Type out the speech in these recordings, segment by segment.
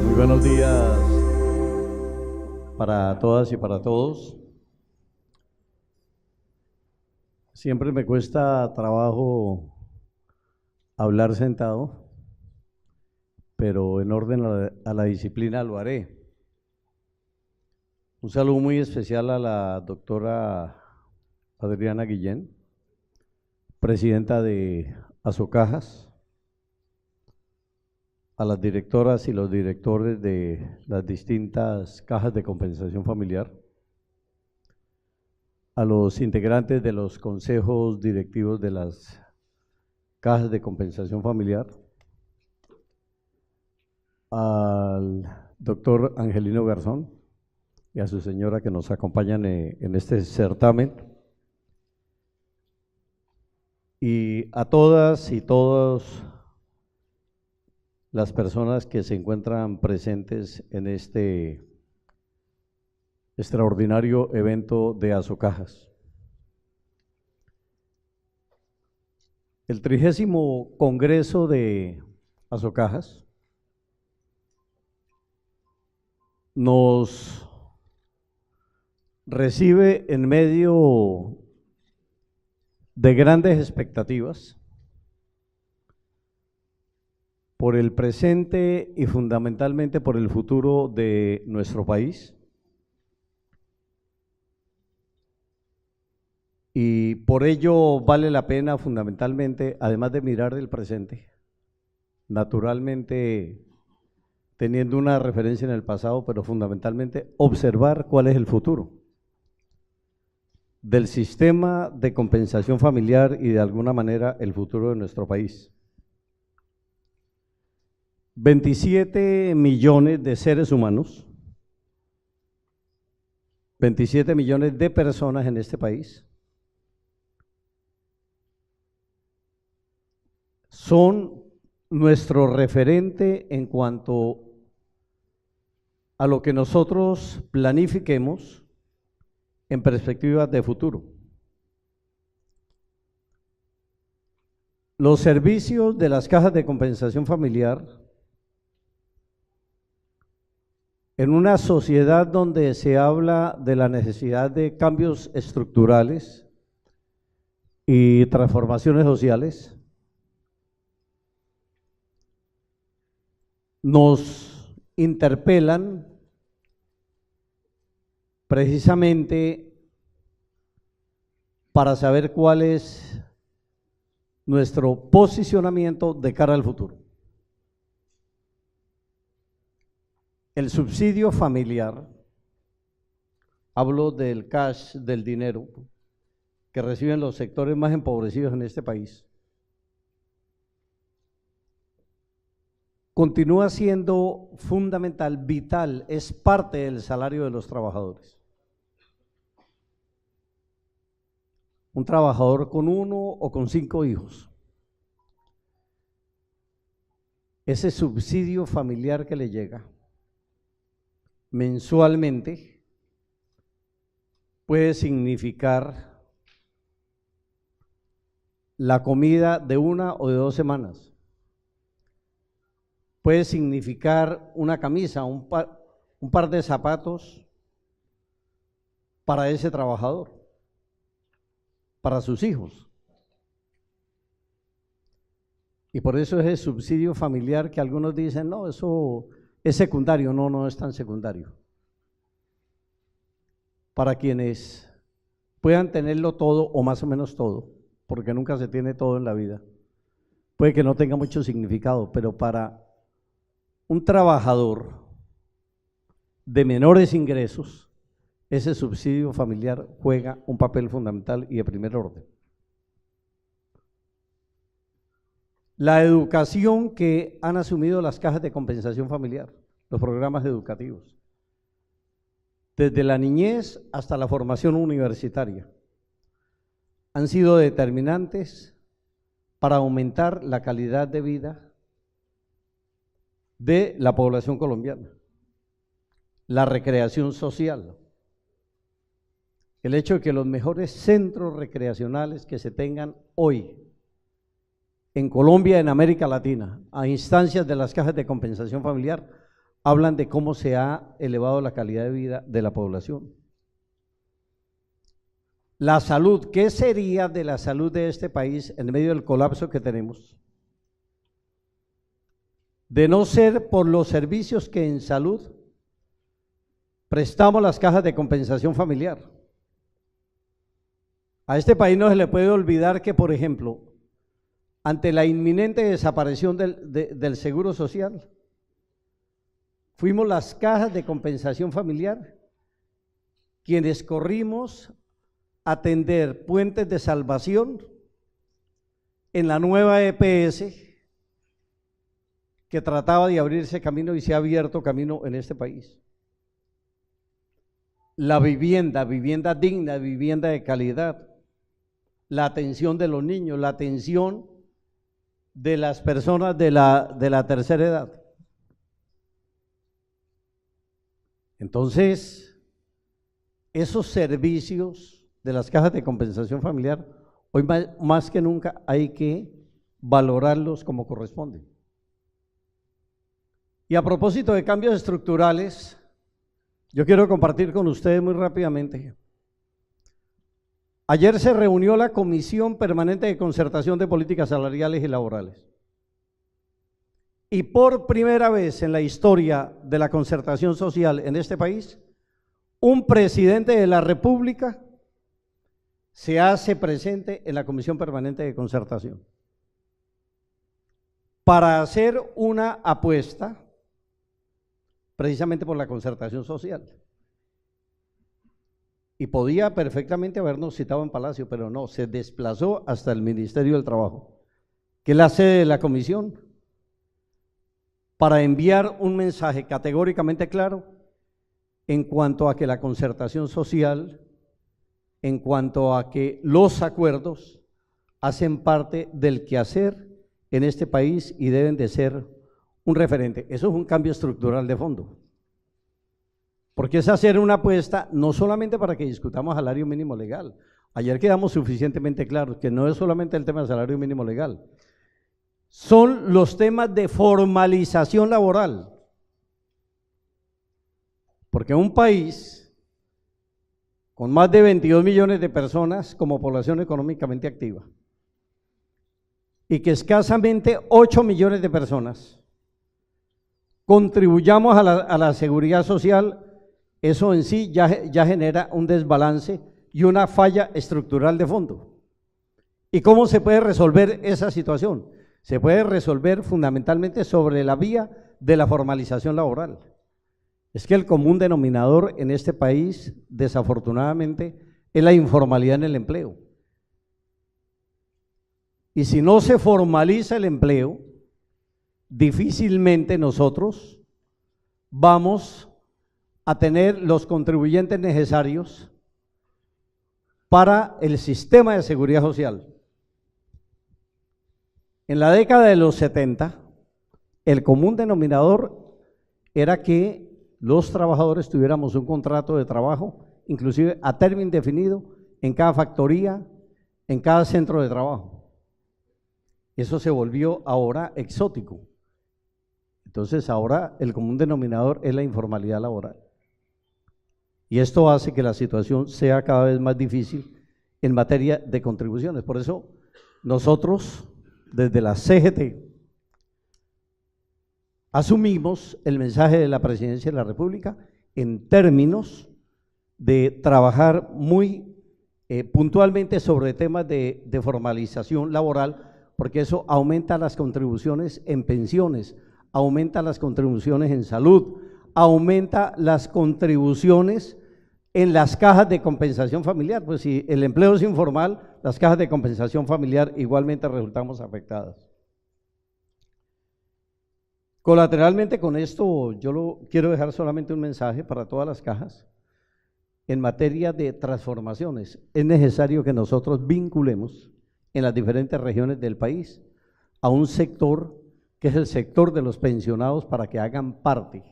Muy buenos días para todas y para todos. Siempre me cuesta trabajo hablar sentado, pero en orden a la disciplina lo haré. Un saludo muy especial a la doctora Adriana Guillén, presidenta de Asocajas, a las directoras y los directores de las distintas cajas de compensación familiar, a los integrantes de los consejos directivos de las cajas de compensación familiar, al doctor Angelino Garzón y a su señora que nos acompañan en este certamen, y a todas y todos las personas que se encuentran presentes en este extraordinario evento de Asocajas. El 30º Congreso de Asocajas nos recibe en medio de grandes expectativas por el presente y fundamentalmente por el futuro de nuestro país. Y por ello vale la pena fundamentalmente, además de mirar el presente, naturalmente teniendo una referencia en el pasado, pero fundamentalmente observar cuál es el futuro del sistema de compensación familiar y de alguna manera el futuro de nuestro país. 27 millones de seres humanos, 27 millones de personas en este país son nuestro referente en cuanto a lo que nosotros planifiquemos en perspectivas de futuro. Los servicios de las cajas de compensación familiar en una sociedad donde se habla de la necesidad de cambios estructurales y transformaciones sociales, nos interpelan precisamente para saber cuál es nuestro posicionamiento de cara al futuro. El subsidio familiar, hablo del cash, del dinero que reciben los sectores más empobrecidos en este país, continúa siendo fundamental, vital, es parte del salario de los trabajadores. Un trabajador con 1 o con 5 hijos, ese subsidio familiar que le llega mensualmente puede significar la comida de 1 o de 2 semanas, puede significar una camisa, un par de zapatos para ese trabajador, para sus hijos. Y por eso ese subsidio familiar que algunos dicen, no, eso es secundario. No, no es tan secundario. Para quienes puedan tenerlo todo o más o menos todo, porque nunca se tiene todo en la vida, puede que no tenga mucho significado, pero para un trabajador de menores ingresos, ese subsidio familiar juega un papel fundamental y de primer orden. La educación que han asumido las cajas de compensación familiar, los programas educativos, desde la niñez hasta la formación universitaria, han sido determinantes para aumentar la calidad de vida de la población colombiana, la recreación social, el hecho de que los mejores centros recreacionales que se tengan hoy en Colombia, en América Latina, a instancias de las cajas de compensación familiar, hablan de cómo se ha elevado la calidad de vida de la población. La salud, ¿qué sería de la salud de este país en medio del colapso que tenemos? De no ser por los servicios que en salud prestamos las cajas de compensación familiar. A este país no se le puede olvidar que, por ejemplo, ante la inminente desaparición del Seguro Social, fuimos las cajas de compensación familiar quienes corrimos a tender puentes de salvación en la nueva EPS que trataba de abrirse camino y se ha abierto camino en este país. La vivienda, vivienda digna, vivienda de calidad, la atención de los niños, la atención de las personas de la tercera edad. Entonces, esos servicios de las cajas de compensación familiar, hoy más que nunca hay que valorarlos como corresponde. Y a propósito de cambios estructurales, yo quiero compartir con ustedes muy rápidamente. Ayer se reunió la Comisión Permanente de Concertación de Políticas Salariales y Laborales. Y por primera vez en la historia de la concertación social en este país, un presidente de la República se hace presente en la Comisión Permanente de Concertación para hacer una apuesta precisamente por la concertación social. Y podía perfectamente habernos citado en Palacio, pero no, se desplazó hasta el Ministerio del Trabajo, que es la sede de la comisión, para enviar un mensaje categóricamente claro en cuanto a que la concertación social, en cuanto a que los acuerdos hacen parte del quehacer en este país y deben de ser un referente. Eso es un cambio estructural de fondo. Porque es hacer una apuesta no solamente para que discutamos salario mínimo legal. Ayer quedamos suficientemente claros que no es solamente el tema del salario mínimo legal, son los temas de formalización laboral. Porque un país con más de 22 millones de personas como población económicamente activa y que escasamente 8 millones de personas contribuyamos a la seguridad social, eso en sí ya genera un desbalance y una falla estructural de fondo. ¿Y cómo se puede resolver esa situación? Se puede resolver fundamentalmente sobre la vía de la formalización laboral. Es que el común denominador en este país, desafortunadamente, es la informalidad en el empleo. Y si no se formaliza el empleo, difícilmente nosotros vamos a tener los contribuyentes necesarios para el sistema de seguridad social. En la década de los 70, el común denominador era que los trabajadores tuviéramos un contrato de trabajo, inclusive a término indefinido, en cada factoría, en cada centro de trabajo. Eso se volvió ahora exótico. Entonces ahora el común denominador es la informalidad laboral. Y esto hace que la situación sea cada vez más difícil en materia de contribuciones. Por eso nosotros, desde la CGT, asumimos el mensaje de la Presidencia de la República en términos de trabajar muy puntualmente sobre temas de formalización laboral, porque eso aumenta las contribuciones en pensiones, aumenta las contribuciones en salud, aumenta las contribuciones en las cajas de compensación familiar. Pues si el empleo es informal, las cajas de compensación familiar igualmente resultamos afectadas. Colateralmente con esto, quiero dejar solamente un mensaje para todas las cajas. En materia de transformaciones, es necesario que nosotros vinculemos en las diferentes regiones del país a un sector que es el sector de los pensionados para que hagan parte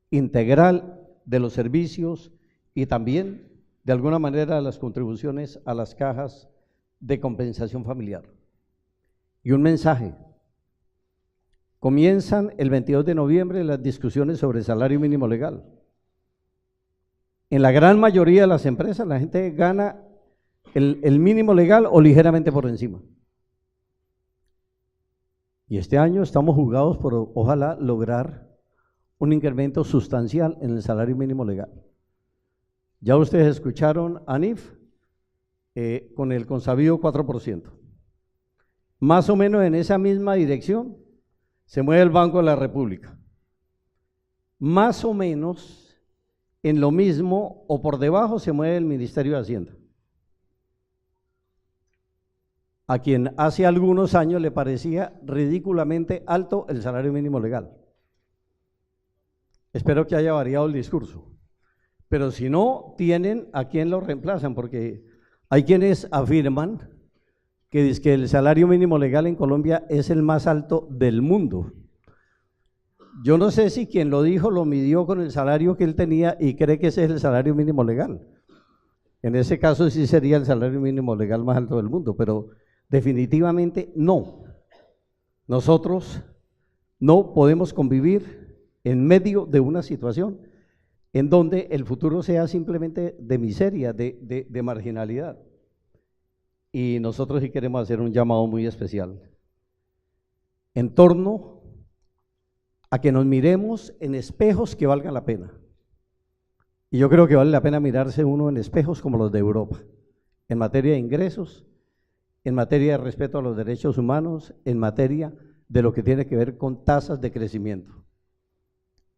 integral de los servicios y también de alguna manera las contribuciones a las cajas de compensación familiar. Y un mensaje: comienzan el 22 de noviembre las discusiones sobre salario mínimo legal. En la gran mayoría de las empresas la gente gana el mínimo legal o ligeramente por encima. Y este año estamos jugados por, ojalá, lograr un incremento sustancial en el salario mínimo legal. Ya ustedes escucharon a ANIF con el consabido 4%. Más o menos en esa misma dirección se mueve el Banco de la República. Más o menos en lo mismo o por debajo se mueve el Ministerio de Hacienda, a quien hace algunos años le parecía ridículamente alto el salario mínimo legal. Espero que haya variado el discurso, pero si no, tienen a quien lo reemplazan, porque hay quienes afirman que el salario mínimo legal en Colombia es el más alto del mundo. Yo no sé si quien lo dijo lo midió con el salario que él tenía y cree que ese es el salario mínimo legal. En ese caso sí sería el salario mínimo legal más alto del mundo, pero definitivamente no. Nosotros no podemos convivir en medio de una situación en donde el futuro sea simplemente de miseria, de marginalidad. Y nosotros sí queremos hacer un llamado muy especial en torno a que nos miremos en espejos que valgan la pena. Y yo creo que vale la pena mirarse uno en espejos como los de Europa, en materia de ingresos, en materia de respeto a los derechos humanos, en materia de lo que tiene que ver con tasas de crecimiento.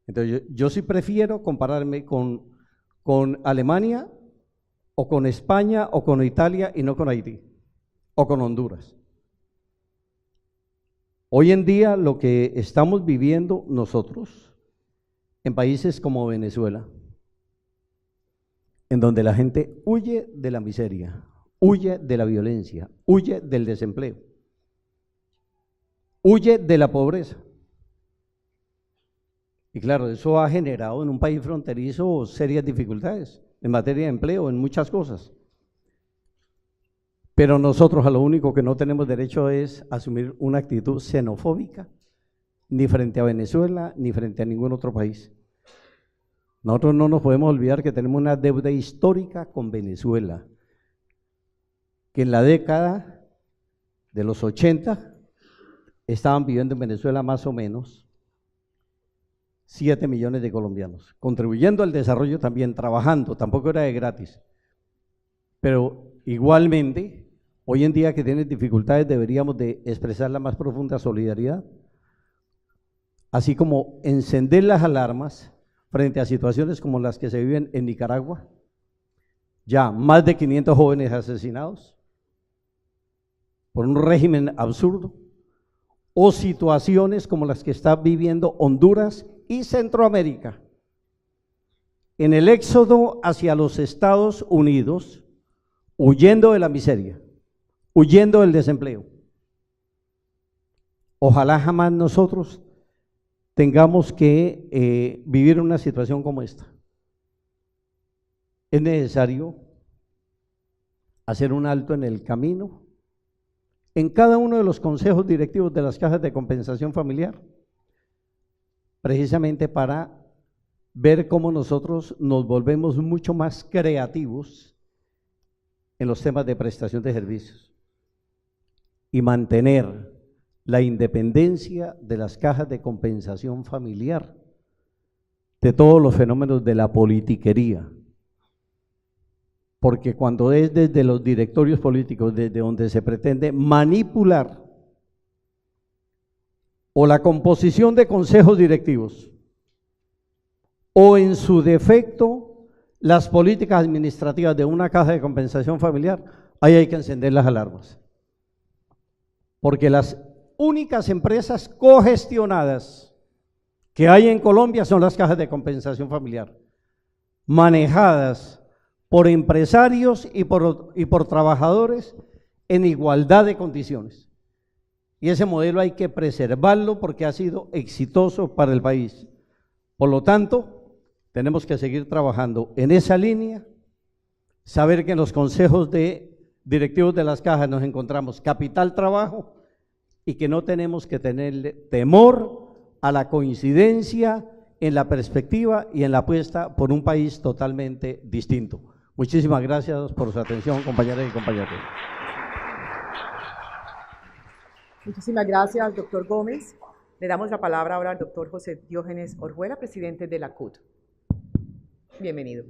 Entonces yo sí prefiero compararme con Alemania o con España o con Italia y no con Haití o con Honduras. Hoy en día lo que estamos viviendo nosotros en países como Venezuela, en donde la gente huye de la miseria, huye de la violencia, huye del desempleo, huye de la pobreza. Y claro, eso ha generado en un país fronterizo serias dificultades en materia de empleo, en muchas cosas. Pero nosotros a lo único que no tenemos derecho es asumir una actitud xenofóbica, ni frente a Venezuela, ni frente a ningún otro país. Nosotros no nos podemos olvidar que tenemos una deuda histórica con Venezuela, que en la década de los 80 estaban viviendo en Venezuela más o menos 7 millones de colombianos, contribuyendo al desarrollo también, trabajando, tampoco era de gratis. Pero igualmente, hoy en día que tienen dificultades deberíamos de expresar la más profunda solidaridad, así como encender las alarmas frente a situaciones como las que se viven en Nicaragua, ya más de 500 jóvenes asesinados por un régimen absurdo, o situaciones como las que está viviendo Honduras y Centroamérica, en el éxodo hacia los Estados Unidos, huyendo de la miseria, huyendo del desempleo. Ojalá jamás nosotros tengamos que vivir una situación como esta. Es necesario hacer un alto en el camino en cada uno de los consejos directivos de las cajas de compensación familiar, precisamente para ver cómo nosotros nos volvemos mucho más creativos en los temas de prestación de servicios y mantener la independencia de las cajas de compensación familiar de todos los fenómenos de la politiquería. Porque cuando es desde los directorios políticos, desde donde se pretende manipular o la composición de consejos directivos, o en su defecto las políticas administrativas de una caja de compensación familiar, ahí hay que encender las alarmas. Porque las únicas empresas cogestionadas que hay en Colombia son las cajas de compensación familiar, manejadas por empresarios y por trabajadores en igualdad de condiciones. Y ese modelo hay que preservarlo porque ha sido exitoso para el país. Por lo tanto, tenemos que seguir trabajando en esa línea, saber que en los consejos de directivos de las cajas nos encontramos capital trabajo y que no tenemos que tenerle temor a la coincidencia en la perspectiva y en la apuesta por un país totalmente distinto. Muchísimas gracias por su atención, compañeras y compañeros. Muchísimas gracias, doctor Gómez. Le damos la palabra ahora al doctor José Diógenes Orjuela, presidente de la CUT. Bienvenido.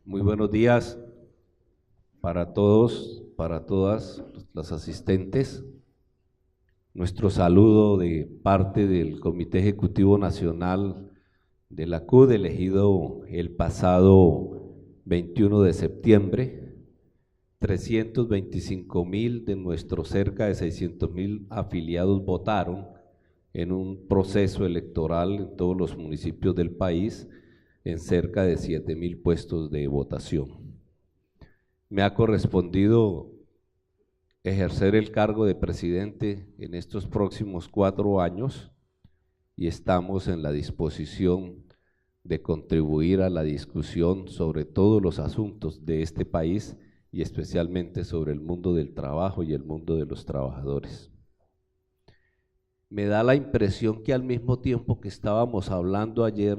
Muy buenos días para todos, para todas las asistentes. Nuestro saludo de parte del Comité Ejecutivo Nacional de la CUT, elegido el pasado 21 de septiembre. 325.000 de nuestros cerca de 600.000 afiliados votaron en un proceso electoral en todos los municipios del país en cerca de 7.000 puestos de votación. Me ha correspondido ejercer el cargo de presidente en estos próximos 4 años y estamos en la disposición de contribuir a la discusión sobre todos los asuntos de este país y especialmente sobre el mundo del trabajo y el mundo de los trabajadores. Me da la impresión que al mismo tiempo que estábamos hablando ayer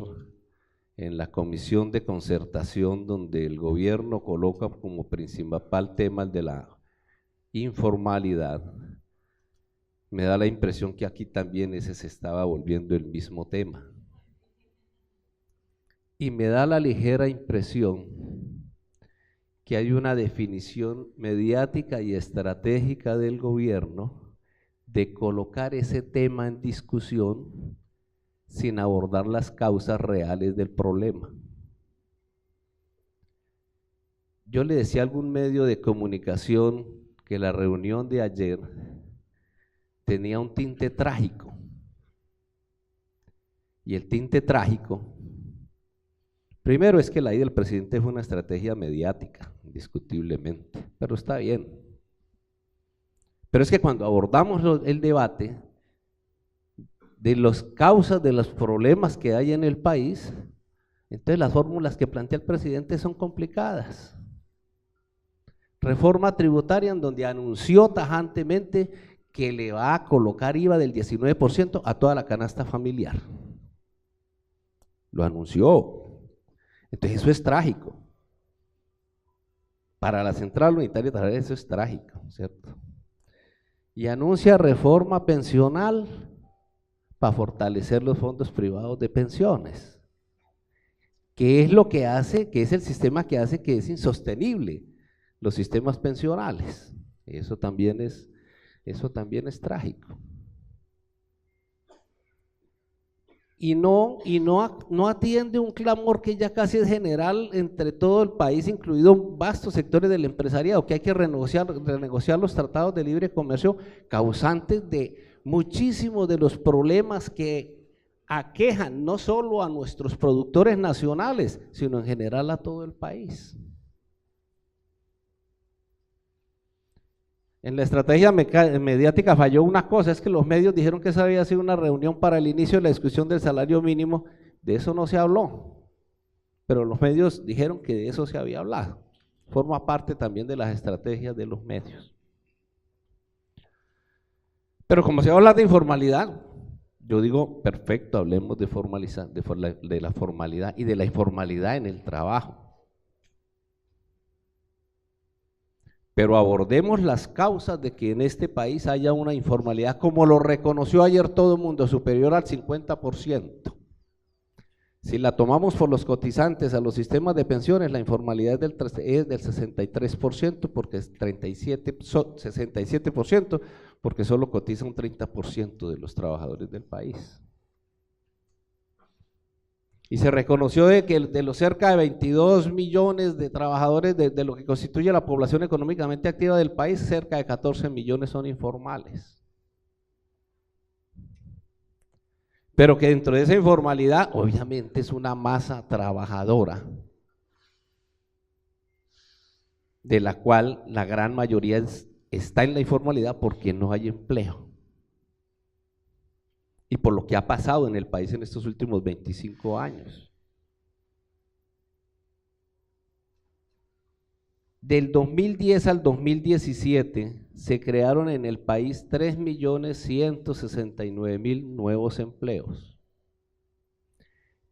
en la comisión de concertación, donde el gobierno coloca como principal tema el de la informalidad, me da la impresión que aquí también ese se estaba volviendo el mismo tema. Y me da la ligera impresión que hay una definición mediática y estratégica del gobierno de colocar ese tema en discusión sin abordar las causas reales del problema. Yo le decía a algún medio de comunicación que la reunión de ayer tenía un tinte trágico, y el tinte trágico, primero es que la ida del presidente fue una estrategia mediática, indiscutiblemente, pero está bien. Pero es que cuando abordamos el debate de las causas de los problemas que hay en el país, entonces las fórmulas que plantea el presidente son complicadas. Reforma tributaria en donde anunció tajantemente que le va a colocar IVA del 19% a toda la canasta familiar. Lo anunció. Entonces eso es trágico. Para la Central Unitaria Trabajadora eso es trágico, ¿cierto? Y anuncia reforma pensional para fortalecer los fondos privados de pensiones. ¿Qué es lo que hace? ¿Qué es el sistema que hace que es insostenible los sistemas pensionales? Eso también es trágico. Y no atiende un clamor que ya casi es general entre todo el país, incluido vastos sectores del empresariado, que hay que renegociar los tratados de libre comercio causantes de muchísimos de los problemas que aquejan no solo a nuestros productores nacionales, sino en general a todo el país. En la estrategia mediática falló una cosa, es que los medios dijeron que esa había sido una reunión para el inicio de la discusión del salario mínimo. De eso no se habló, pero los medios dijeron que de eso se había hablado. Forma parte también de las estrategias de los medios. Pero como se va a hablar de informalidad, yo digo, perfecto, hablemos de la formalidad y de la informalidad en el trabajo. Pero abordemos las causas de que en este país haya una informalidad, como lo reconoció ayer todo el mundo, superior al 50%. Si la tomamos por los cotizantes a los sistemas de pensiones, la informalidad es del 63%, porque es 67%, porque solo cotiza un 30% de los trabajadores del país. Y se reconoció de los cerca de 22 millones de trabajadores de lo que constituye la población económicamente activa del país, cerca de 14 millones son informales. Pero que dentro de esa informalidad, obviamente es una masa trabajadora, de la cual la gran mayoría está en la informalidad porque no hay empleo. Y por lo que ha pasado en el país en estos últimos 25 años. Del 2010 al 2017 se crearon en el país 3.169.000 nuevos empleos.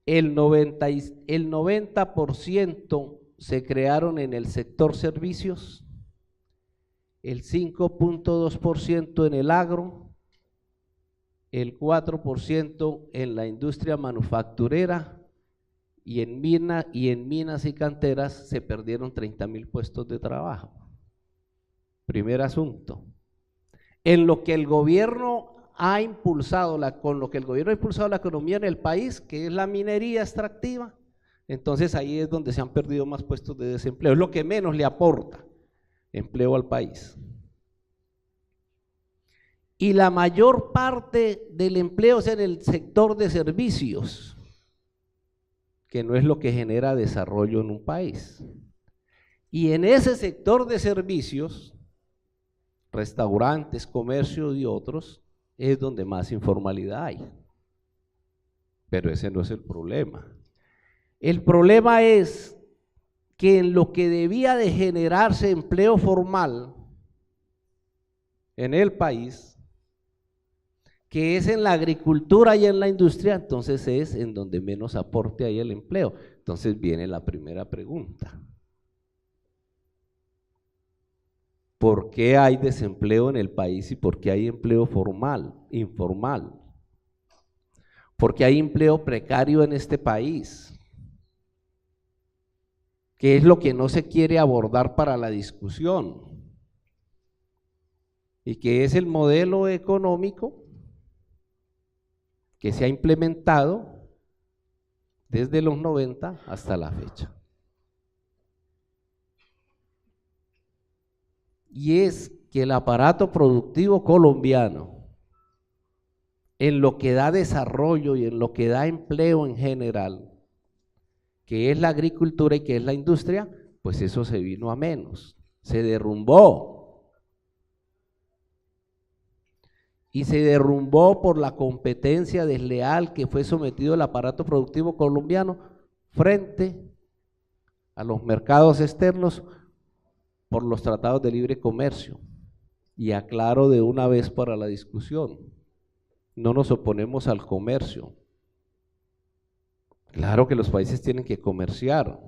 El 90% se crearon en el sector servicios, el 5.2% en el agro, el 4% en la industria manufacturera, y en minas y canteras se perdieron 30.000 puestos de trabajo. Primer asunto. En lo que el gobierno ha impulsado, con lo que el gobierno ha impulsado la economía en el país, que es la minería extractiva, entonces ahí es donde se han perdido más puestos de desempleo, es lo que menos le aporta empleo al país. Y la mayor parte del empleo es en el sector de servicios, que no es lo que genera desarrollo en un país. Y en ese sector de servicios, restaurantes, comercio y otros, es donde más informalidad hay. Pero ese no es el problema. El problema es que en lo que debía de generarse empleo formal en el país, que es en la agricultura y en la industria, entonces es en donde menos aporte hay el empleo. Entonces viene la primera pregunta. ¿Por qué hay desempleo en el país y por qué hay empleo informal? ¿Por qué hay empleo precario en este país? ¿Qué es lo que no se quiere abordar para la discusión? Y que es el modelo económico que se ha implementado desde los 90 hasta la fecha. Y es que el aparato productivo colombiano, en lo que da desarrollo y en lo que da empleo en general, que es la agricultura y que es la industria, pues eso se vino a menos, se derrumbó. Y se derrumbó por la competencia desleal que fue sometido el aparato productivo colombiano frente a los mercados externos por los tratados de libre comercio. Y aclaro de una vez para la discusión, no nos oponemos al comercio. Claro que los países tienen que comerciar,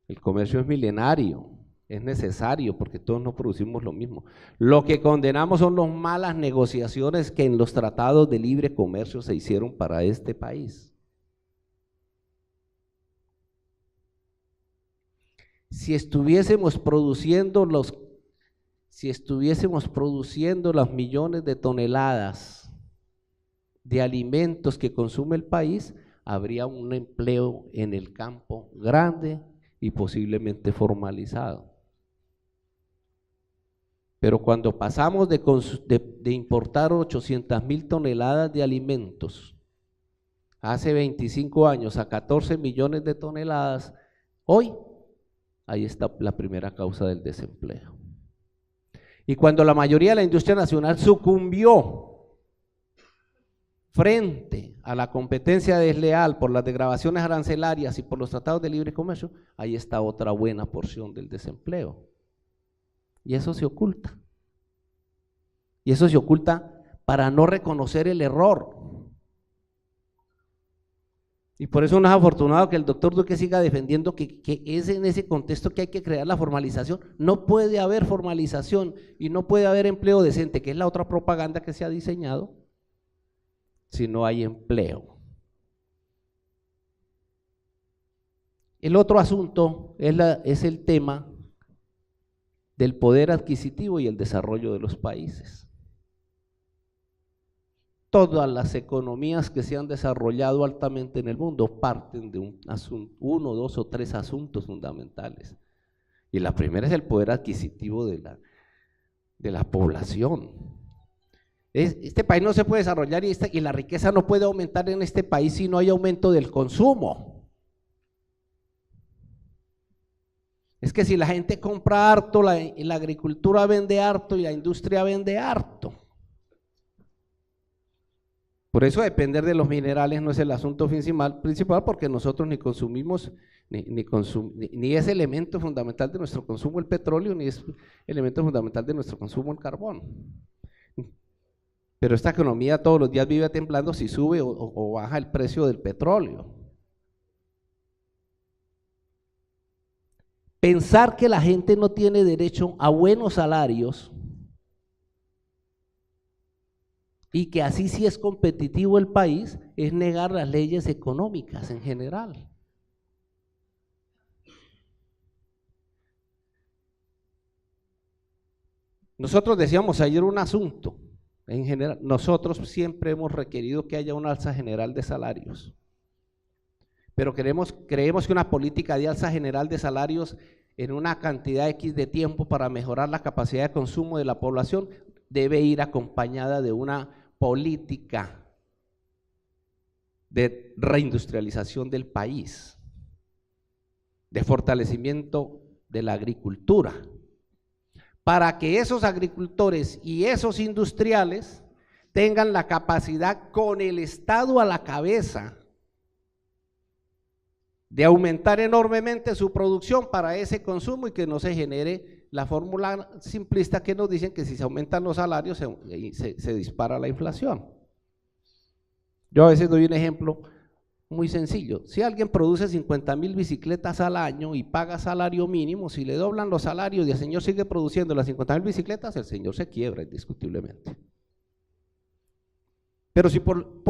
el comercio es milenario, es necesario porque todos no producimos lo mismo. Lo que condenamos son las malas negociaciones que en los tratados de libre comercio se hicieron para este país. Si estuviésemos produciendo los millones de toneladas de alimentos que consume el país, habría un empleo en el campo grande y posiblemente formalizado. Pero cuando pasamos de importar 800.000 toneladas de alimentos hace 25 años a 14 millones de toneladas, hoy ahí está la primera causa del desempleo. Y cuando la mayoría de la industria nacional sucumbió frente a la competencia desleal por las desgravaciones arancelarias y por los tratados de libre comercio, ahí está otra buena porción del desempleo. Y eso se oculta. Y eso se oculta para no reconocer el error. Y por eso no es afortunado que el doctor Duque siga defendiendo que es en ese contexto que hay que crear la formalización. No puede haber formalización y no puede haber empleo decente, que es la otra propaganda que se ha diseñado, si no hay empleo. El otro asunto es el tema del poder adquisitivo y el desarrollo de los países. Todas las economías que se han desarrollado altamente en el mundo parten de uno, dos o tres asuntos fundamentales. Y la primera es el poder adquisitivo de la población. Este país no se puede desarrollar y la riqueza no puede aumentar en este país si no hay aumento del consumo. Es que si la gente compra harto, la agricultura vende harto y la industria vende harto. Por eso depender de los minerales no es el asunto principal, porque nosotros ni consumimos, ni es elemento fundamental de nuestro consumo el petróleo, ni es elemento fundamental de nuestro consumo el carbón. Pero esta economía todos los días vive temblando si sube o baja el precio del petróleo. Pensar que la gente no tiene derecho a buenos salarios y que así sí es competitivo el país es negar las leyes económicas en general. Nosotros decíamos ayer un asunto, en general, nosotros siempre hemos requerido que haya una alza general de salarios, pero creemos que una política de alza general de salarios en una cantidad X de tiempo para mejorar la capacidad de consumo de la población debe ir acompañada de una política de reindustrialización del país, de fortalecimiento de la agricultura, para que esos agricultores y esos industriales tengan la capacidad, con el Estado a la cabeza, de aumentar enormemente su producción para ese consumo y que no se genere la fórmula simplista que nos dicen que si se aumentan los salarios se dispara la inflación. Yo a veces doy un ejemplo muy sencillo. Si alguien produce 50,000 bicicletas al año y paga salario mínimo, si le doblan los salarios y el señor sigue produciendo las 50,000 bicicletas, el señor se quiebra indiscutiblemente. Pero si por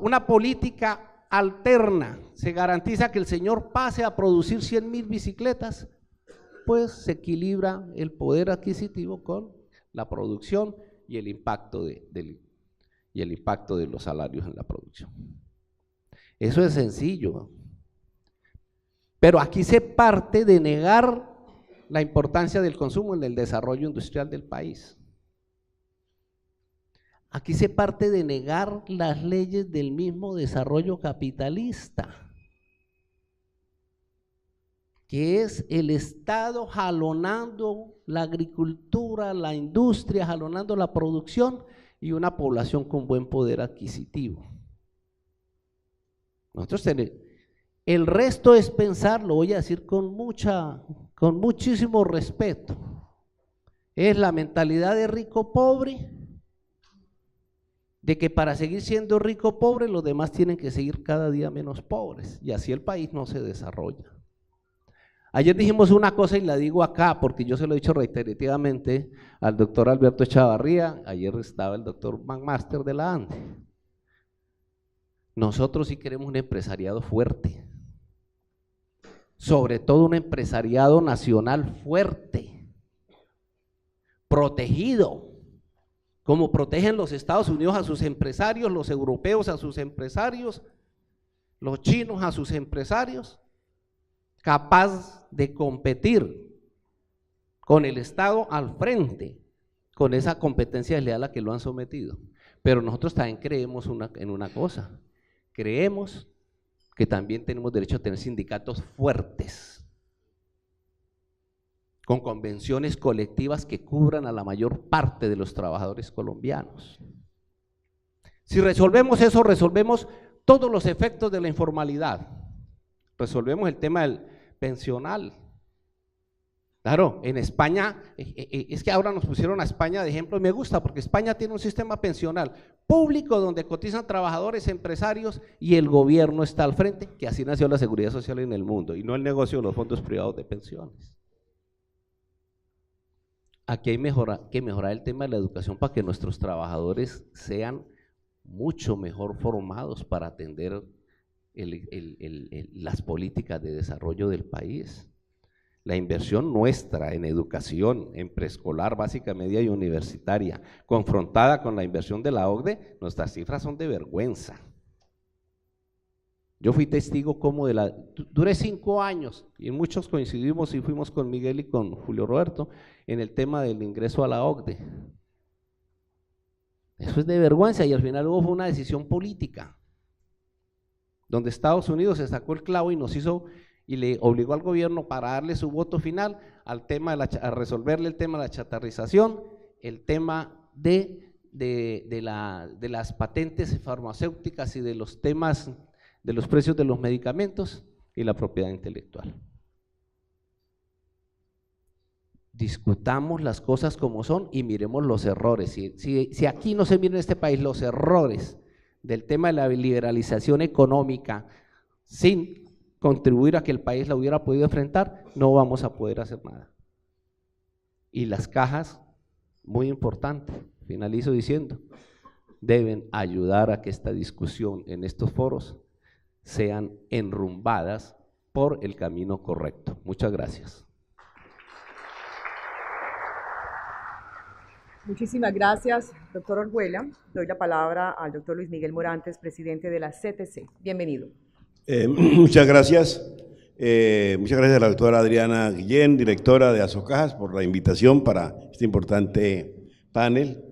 una política alterna se garantiza que el señor pase a producir 100,000 bicicletas, pues se equilibra el poder adquisitivo con la producción y el impacto de los salarios en la producción. Eso es sencillo, pero aquí se parte de negar la importancia del consumo en el desarrollo industrial del país. Aquí se parte de negar las leyes del mismo desarrollo capitalista, que es el Estado jalonando la agricultura, la industria, jalonando la producción y una población con buen poder adquisitivo. Nosotros tenemos, el resto es pensar, lo voy a decir con muchísimo respeto, es la mentalidad de rico-pobre, de que para seguir siendo rico-pobre los demás tienen que seguir cada día menos pobres y así el país no se desarrolla. Ayer dijimos una cosa y la digo acá porque yo se lo he dicho reiterativamente al doctor Alberto Echavarría, ayer estaba el doctor McMaster de la ANDE. Nosotros sí queremos un empresariado fuerte, sobre todo un empresariado nacional fuerte, protegido, como protegen los Estados Unidos a sus empresarios, los europeos a sus empresarios, los chinos a sus empresarios, capaz de competir con el Estado al frente, con esa competencia desleal a la que lo han sometido. Pero nosotros también creemos en una cosa, creemos que también tenemos derecho a tener sindicatos fuertes, con convenciones colectivas que cubran a la mayor parte de los trabajadores colombianos. Si resolvemos eso, resolvemos todos los efectos de la informalidad, resolvemos el tema del pensional. Claro, en España, es que ahora nos pusieron a España de ejemplo y me gusta porque España tiene un sistema pensional público donde cotizan trabajadores, empresarios y el gobierno está al frente, que así nació la seguridad social en el mundo y no el negocio de los fondos privados de pensiones. Aquí hay que mejorar el tema de la educación para que nuestros trabajadores sean mucho mejor formados para atender las políticas de desarrollo del país. La inversión nuestra en educación, en preescolar, básica, media y universitaria, confrontada con la inversión de la OCDE, nuestras cifras son de vergüenza. Yo fui testigo como duré 5 años y en muchos coincidimos y fuimos con Miguel y con Julio Roberto en el tema del ingreso a la OCDE. Eso es de vergüenza y al final hubo una decisión política, donde Estados Unidos se sacó el clavo y nos hizo y le obligó al gobierno para darle su voto final al tema a resolverle el tema de la chatarrización, el tema de de las patentes farmacéuticas y de los temas de los precios de los medicamentos y la propiedad intelectual. Discutamos las cosas como son y miremos los errores. Si aquí no se miran en este país los errores del tema de la liberalización económica sin contribuir a que el país la hubiera podido enfrentar, no vamos a poder hacer nada. Y las cajas, muy importante, finalizo diciendo, deben ayudar a que esta discusión en estos foros sean enrumbadas por el camino correcto. Muchas gracias. Muchísimas gracias, doctor Orjuela. Doy la palabra al doctor Luis Miguel Morantes, presidente de la CTC. Bienvenido. Muchas gracias. Muchas gracias a la doctora Adriana Guillén, directora de Asocajas, por la invitación para este importante panel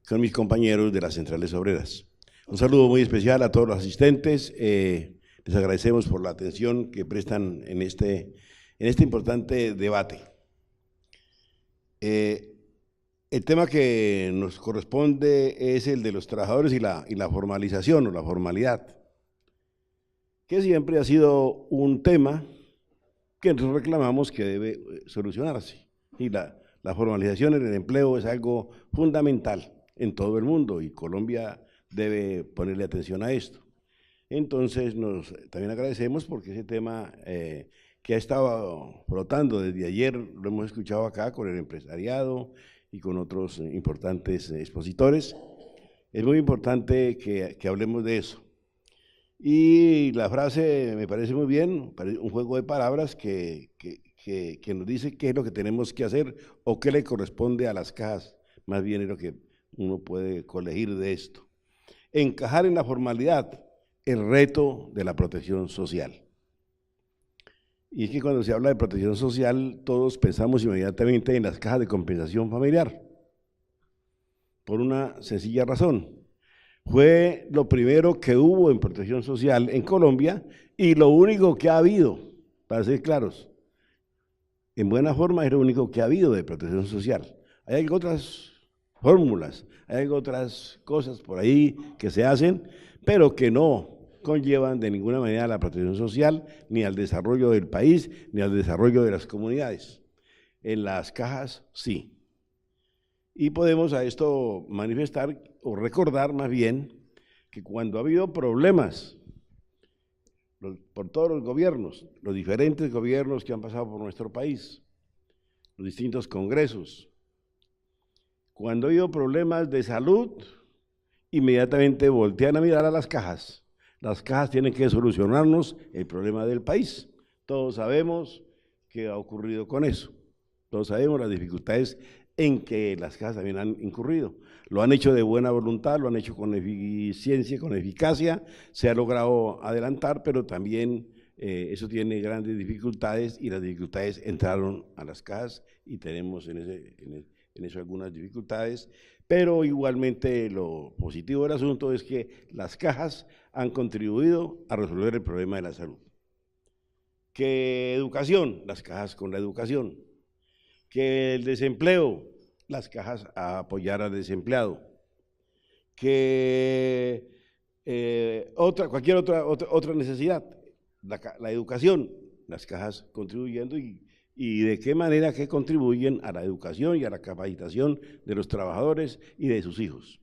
con mis compañeros de las centrales obreras. Un saludo muy especial a todos los asistentes. Les agradecemos por la atención que prestan en este importante debate. El tema que nos corresponde es el de los trabajadores y la formalización o la formalidad, que siempre ha sido un tema que nosotros reclamamos que debe solucionarse. Y la formalización en el empleo es algo fundamental en todo el mundo y Colombia debe ponerle atención a esto. Entonces, también agradecemos porque ese tema que ha estado flotando desde ayer, lo hemos escuchado acá con el empresariado y con otros importantes expositores. Es muy importante que hablemos de eso. Y la frase me parece muy bien, un juego de palabras que nos dice qué es lo que tenemos que hacer o qué le corresponde a las cajas, más bien es lo que uno puede colegir de esto. Encajar en la formalidad el reto de la protección social. Y es que cuando se habla de protección social, todos pensamos inmediatamente en las cajas de compensación familiar, por una sencilla razón. Fue lo primero que hubo en protección social en Colombia y lo único que ha habido, para ser claros. En buena forma es lo único que ha habido de protección social. Hay otras fórmulas, hay otras cosas por ahí que se hacen, pero que no conllevan de ninguna manera a la protección social, ni al desarrollo del país, ni al desarrollo de las comunidades. En las cajas, sí. Y podemos a esto manifestar o recordar más bien que cuando ha habido problemas por todos los gobiernos, los diferentes gobiernos que han pasado por nuestro país, los distintos congresos, cuando ha habido problemas de salud, inmediatamente voltean a mirar a las cajas. Las cajas tienen que solucionarnos el problema del país. Todos sabemos qué ha ocurrido con eso. Todos sabemos las dificultades en que las cajas también han incurrido. Lo han hecho de buena voluntad, lo han hecho con eficiencia, con eficacia, se ha logrado adelantar, pero también eso tiene grandes dificultades y las dificultades entraron a las cajas y tenemos en eso algunas dificultades, pero igualmente lo positivo del asunto es que las cajas han contribuido a resolver el problema de la salud. Que educación, las cajas con la educación. Que el desempleo, las cajas a apoyar al desempleado. Que cualquier otra necesidad, la educación, las cajas contribuyendo y de qué manera que contribuyen a la educación y a la capacitación de los trabajadores y de sus hijos.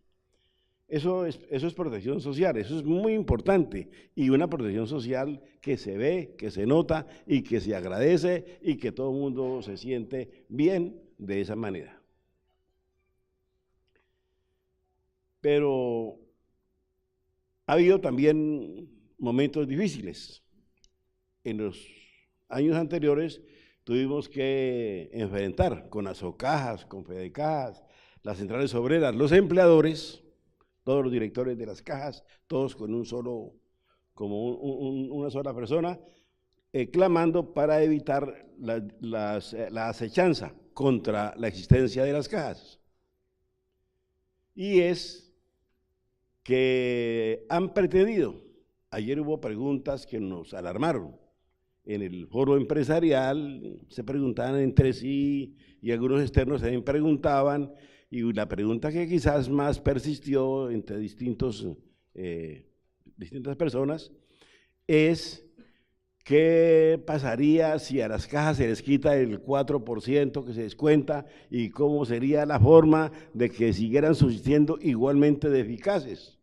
Eso es protección social, eso es muy importante y una protección social que se ve, que se nota y que se agradece y que todo el mundo se siente bien de esa manera. Pero ha habido también momentos difíciles. En los años anteriores tuvimos que enfrentar con Asocajas, con Fedecajas, las centrales obreras, los empleadores, todos los directores de las cajas, todos con una sola persona, clamando para evitar la acechanza contra la existencia de las cajas. Y es que han pretendido, ayer hubo preguntas que nos alarmaron, en el foro empresarial se preguntaban entre sí y algunos externos también preguntaban Y la pregunta que quizás más persistió entre distintas personas es: ¿qué pasaría si a las cajas se les quita el 4% que se descuenta y cómo sería la forma de que siguieran subsistiendo igualmente de eficaces?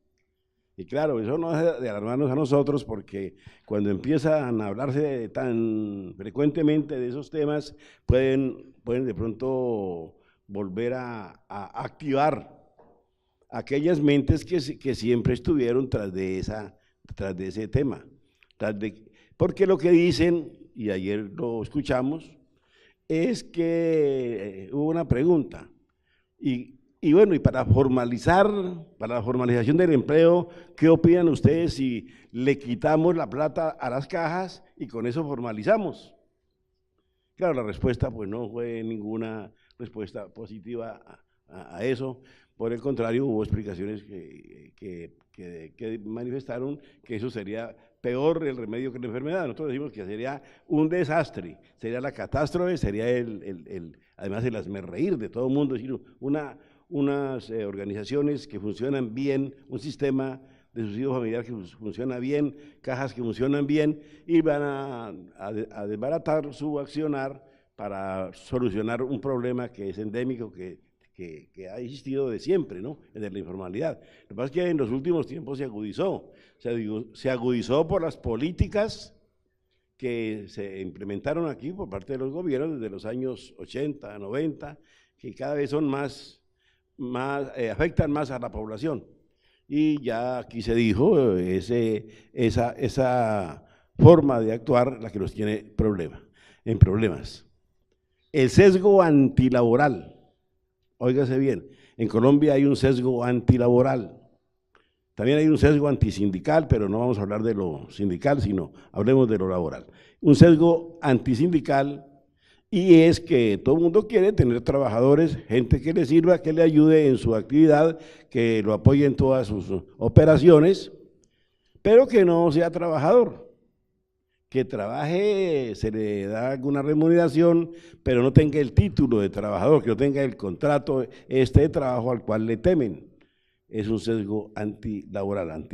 Y claro, eso no deja de alarmarnos a nosotros, porque cuando empiezan a hablarse tan frecuentemente de esos temas, pueden de pronto volver a activar aquellas mentes que siempre estuvieron tras de ese tema. Porque lo que dicen, y ayer lo escuchamos, es que hubo una pregunta, y bueno, y para la formalización del empleo, ¿qué opinan ustedes si le quitamos la plata a las cajas y con eso formalizamos? Claro, la respuesta pues no fue ninguna respuesta positiva a eso. Por el contrario, hubo explicaciones que manifestaron que eso sería peor el remedio que la enfermedad. Nosotros decimos que sería un desastre, sería la catástrofe, sería además el hazmerreír de todo el mundo, es decir, unas organizaciones que funcionan bien, un sistema de subsidio familiar que funciona bien, cajas que funcionan bien, y van a desbaratar su accionar para solucionar un problema que es endémico, que ha existido de siempre, ¿no? El de la informalidad. Lo que pasa es que en los últimos tiempos se agudizó por las políticas que se implementaron aquí por parte de los gobiernos desde los años 80, 90, que cada vez son afectan más a la población. Y ya aquí se dijo, esa forma de actuar la que nos tiene en problemas. El sesgo antilaboral. Óigase bien, en Colombia hay un sesgo antilaboral, también hay un sesgo antisindical, pero no vamos a hablar de lo sindical, sino hablemos de lo laboral. Un sesgo antisindical, y es que todo el mundo quiere tener trabajadores, gente que le sirva, que le ayude en su actividad, que lo apoye en todas sus operaciones, pero que no sea trabajador. Que trabaje, se le da alguna remuneración, pero no tenga el título de trabajador, que no tenga el contrato de trabajo al cual le temen. Es un sesgo antilaboral,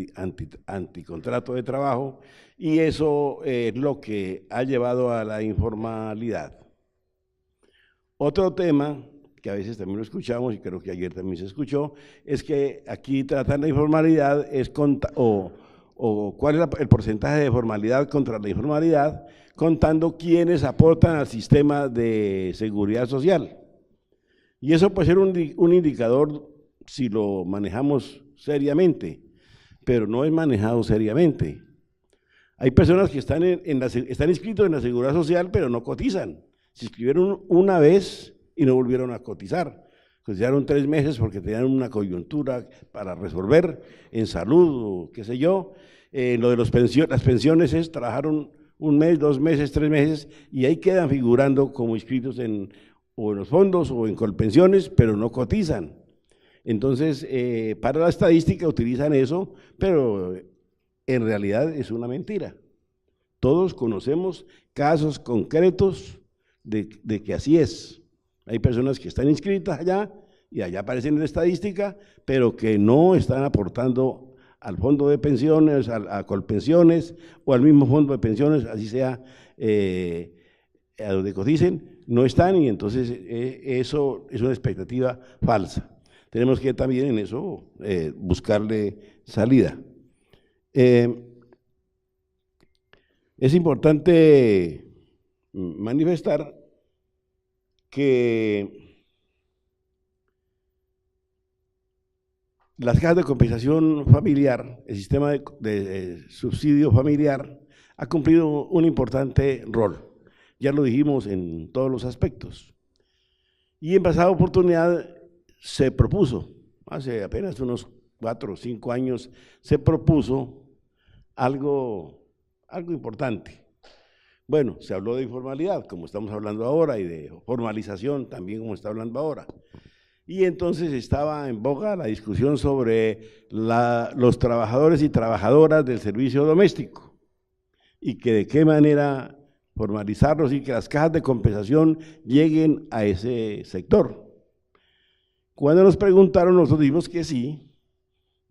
anticontrato de trabajo, y eso es lo que ha llevado a la informalidad. Otro tema que a veces también lo escuchamos, y creo que ayer también se escuchó, es que aquí tratar la informalidad o cuál es el porcentaje de formalidad contra la informalidad, contando quiénes aportan al sistema de seguridad social. Y eso puede ser un indicador si lo manejamos seriamente, pero no es manejado seriamente. Hay personas que están inscritos en la seguridad social, pero no cotizan. Se inscribieron una vez y no volvieron a cotizar. Cotizaron 3 meses porque tenían una coyuntura para resolver en salud o qué sé yo. Lo de las pensiones trabajaron 1 mes, 2 meses, 3 meses, y ahí quedan figurando como inscritos o en los fondos o en Colpensiones, pero no cotizan. Entonces, para la estadística utilizan eso, pero en realidad es una mentira. Todos conocemos casos concretos de que así es. Hay personas que están inscritas allá y allá aparecen en la estadística, pero que no están aportando al fondo de pensiones, a Colpensiones o al mismo fondo de pensiones, así sea, a donde coticen, no están, y entonces eso es una expectativa falsa. Tenemos que también en eso buscarle salida. Es importante manifestar que las cajas de compensación familiar, el sistema de subsidio familiar, ha cumplido un importante rol. Ya lo dijimos en todos los aspectos. Y en pasada oportunidad se propuso, hace apenas unos 4 o 5 años, se propuso algo importante. Bueno, se habló de informalidad, como estamos hablando ahora, y de formalización también, como está hablando ahora. Y entonces estaba en boga la discusión sobre los trabajadores y trabajadoras del servicio doméstico, y que de qué manera formalizarlos y que las cajas de compensación lleguen a ese sector. Cuando nos preguntaron, nosotros dijimos que sí,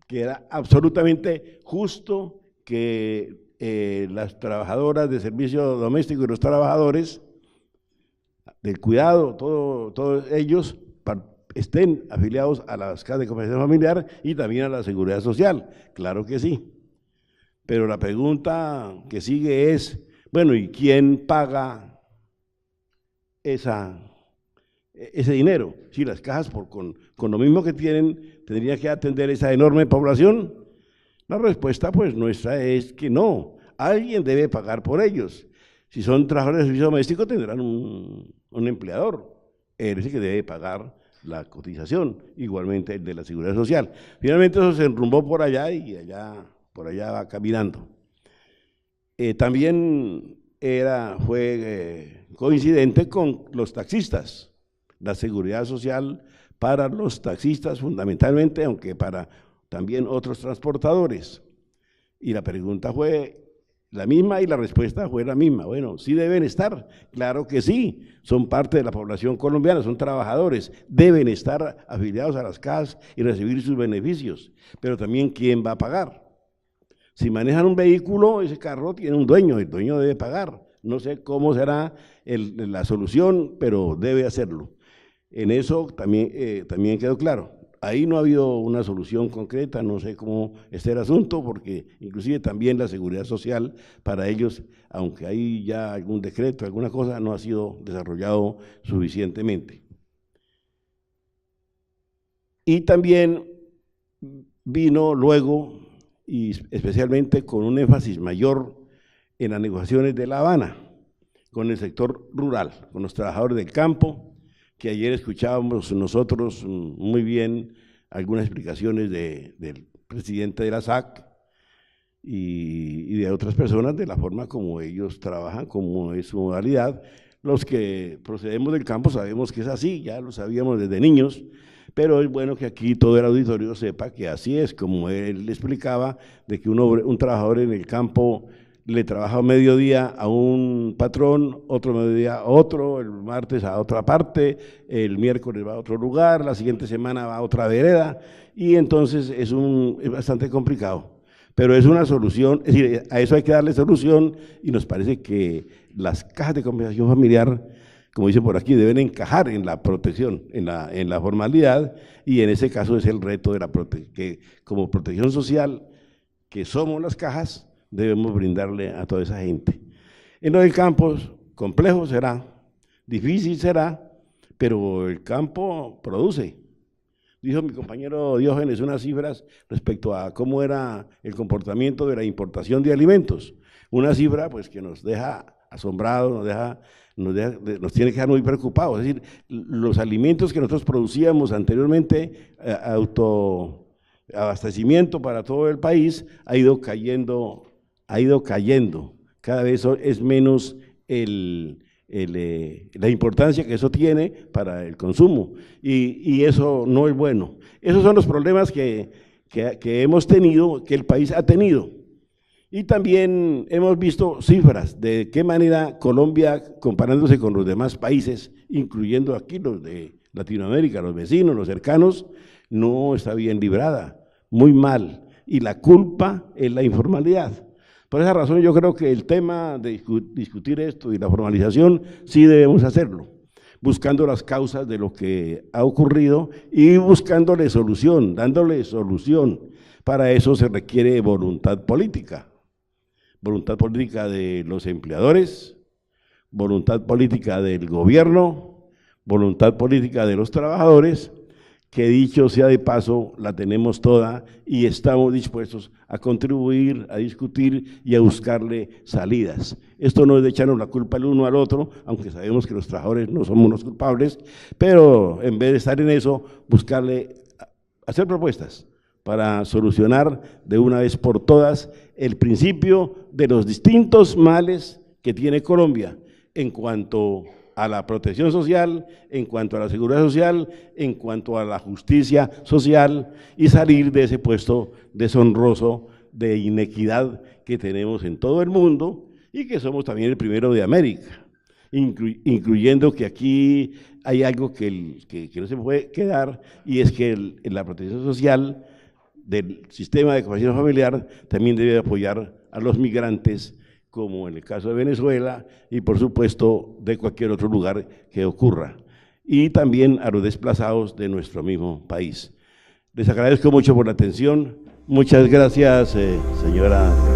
que era absolutamente justo que las trabajadoras de servicio doméstico y los trabajadores del cuidado, todos ellos estén afiliados a las cajas de compensación familiar y también a la seguridad social. Claro que sí. Pero la pregunta que sigue es, bueno, ¿y quién paga ese dinero? Si las cajas con lo mismo que tienen, tendrían que atender esa enorme población. La respuesta pues nuestra es que no, alguien debe pagar por ellos. Si son trabajadores de servicio doméstico tendrán un empleador, él es el que debe pagar la cotización, igualmente el de la seguridad social. Finalmente eso se enrumbó por allá y por allá va caminando. También fue coincidente con los taxistas, la seguridad social para los taxistas fundamentalmente, aunque para también otros transportadores. Y la pregunta fue la misma y la respuesta fue la misma. Bueno, sí deben estar, claro que sí, son parte de la población colombiana, son trabajadores, deben estar afiliados a las cajas y recibir sus beneficios, pero también ¿quién va a pagar? Si manejan un vehículo, ese carro tiene un dueño, el dueño debe pagar. No sé cómo será la solución, pero debe hacerlo. En eso también quedó claro. Ahí no ha habido una solución concreta, no sé cómo está el asunto, porque inclusive también la seguridad social para ellos, aunque hay ya algún decreto, alguna cosa, no ha sido desarrollado suficientemente. Y también vino luego, y especialmente con un énfasis mayor en las negociaciones de La Habana, con el sector rural, con los trabajadores del campo, que ayer escuchábamos nosotros muy bien algunas explicaciones del presidente de la SAC y de otras personas de la forma como ellos trabajan, como es su modalidad. Los que procedemos del campo sabemos que es así, ya lo sabíamos desde niños, pero es bueno que aquí todo el auditorio sepa que así es, como él le explicaba, de que un trabajador en el campo le trabaja a mediodía a un patrón, otro mediodía a otro, el martes a otra parte, el miércoles va a otro lugar, la siguiente semana va a otra vereda, y entonces es bastante complicado. Pero es una solución, es decir, a eso hay que darle solución, y nos parece que las cajas de compensación familiar, como dicen por aquí, deben encajar en la protección, en la formalidad, y en ese caso es el reto de que como protección social, que somos las cajas, debemos brindarle a toda esa gente. En lo del campo, complejo será, difícil será, pero el campo produce. Dijo mi compañero Diógenes unas cifras respecto a cómo era el comportamiento de la importación de alimentos. Una cifra pues que nos deja asombrados, nos tiene que dejar muy preocupados. Es decir, los alimentos que nosotros producíamos anteriormente, autoabastecimiento para todo el país, ha ido cayendo, cada vez es menos la importancia que eso tiene para el consumo, y eso no es bueno. Esos son los problemas que hemos tenido, que el país ha tenido, y también hemos visto cifras de qué manera Colombia, comparándose con los demás países, incluyendo aquí los de Latinoamérica, los vecinos, los cercanos, no está bien librada, muy mal, y la culpa es la informalidad. Por esa razón yo creo que el tema de discutir esto y la formalización sí debemos hacerlo, buscando las causas de lo que ha ocurrido y buscándole solución, dándole solución. Para eso se requiere voluntad política de los empleadores, voluntad política del gobierno, voluntad política de los trabajadores, que dicho sea de paso, la tenemos toda y estamos dispuestos a contribuir, a discutir y a buscarle salidas. Esto no es de echarnos la culpa el uno al otro, aunque sabemos que los trabajadores no somos los culpables, pero en vez de estar en eso, hacer propuestas para solucionar de una vez por todas el principio de los distintos males que tiene Colombia en cuanto a la protección social, en cuanto a la seguridad social, en cuanto a la justicia social, y salir de ese puesto deshonroso de inequidad que tenemos en todo el mundo y que somos también el primero de América, incluyendo que aquí hay algo que no se puede quedar, y es que la protección social del sistema de cooperación familiar también debe apoyar a los migrantes, como en el caso de Venezuela y por supuesto de cualquier otro lugar que ocurra, y también a los desplazados de nuestro mismo país. Les agradezco mucho por la atención. Muchas gracias, señora